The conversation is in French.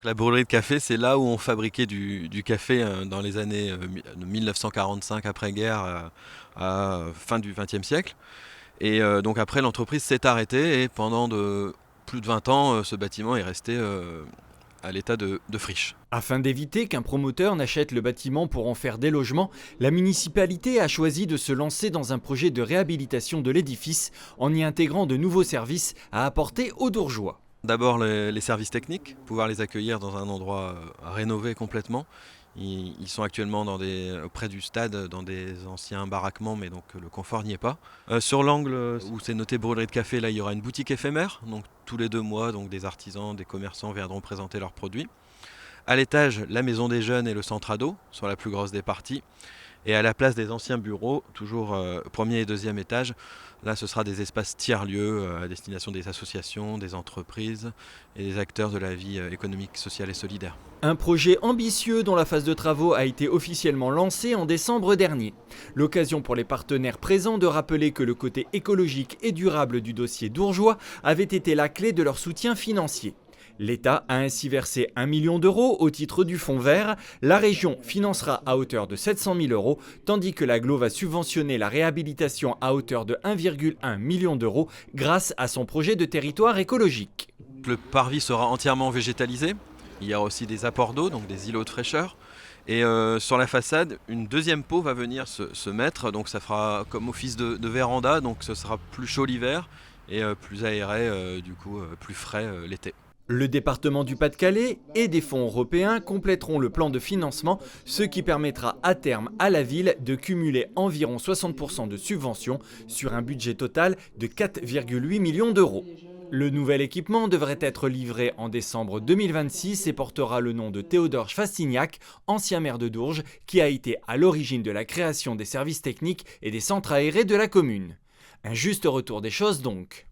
La brûlerie de café, c'est là où on fabriquait du café dans les années 1945 après-guerre à fin du XXe siècle. Et donc après, l'entreprise s'est arrêtée et pendant plus de 20 ans, ce bâtiment est resté à l'état de friche. Afin d'éviter qu'un promoteur n'achète le bâtiment pour en faire des logements, la municipalité a choisi de se lancer dans un projet de réhabilitation de l'édifice en y intégrant de nouveaux services à apporter aux Dourgeois. D'abord les services techniques, pouvoir les accueillir dans un endroit rénové complètement. Ils sont actuellement près du stade, dans des anciens baraquements, mais donc le confort n'y est pas. Sur l'angle où c'est noté brûlerie de café, là il y aura une boutique éphémère. Donc tous les 2 mois, donc des artisans, des commerçants viendront présenter leurs produits. À l'étage, la maison des jeunes et le centre ado, sur la plus grosse des parties. Et à la place des anciens bureaux, toujours premier et deuxième étage, là ce sera des espaces tiers-lieux à destination des associations, des entreprises et des acteurs de la vie économique, sociale et solidaire. Un projet ambitieux dont la phase de travaux a été officiellement lancée en décembre dernier. L'occasion pour les partenaires présents de rappeler que le côté écologique et durable du dossier Dourgeois avait été la clé de leur soutien financier. L'État a ainsi versé 1 million d'euros au titre du fonds vert. La région financera à hauteur de 700 000 euros, tandis que l'AGLO va subventionner la réhabilitation à hauteur de 1,1 million d'euros grâce à son projet de territoire écologique. Le parvis sera entièrement végétalisé. Il y aura aussi des apports d'eau, donc des îlots de fraîcheur. Et sur la façade, une deuxième peau va venir se mettre, donc ça fera comme office de véranda, donc ce sera plus chaud l'hiver et plus aéré, plus frais l'été. Le département du Pas-de-Calais et des fonds européens compléteront le plan de financement, ce qui permettra à terme à la ville de cumuler environ 60% de subventions sur un budget total de 4,8 millions d'euros. Le nouvel équipement devrait être livré en décembre 2026 et portera le nom de Théodore Fastignac, ancien maire de Dourges, qui a été à l'origine de la création des services techniques et des centres aérés de la commune. Un juste retour des choses donc.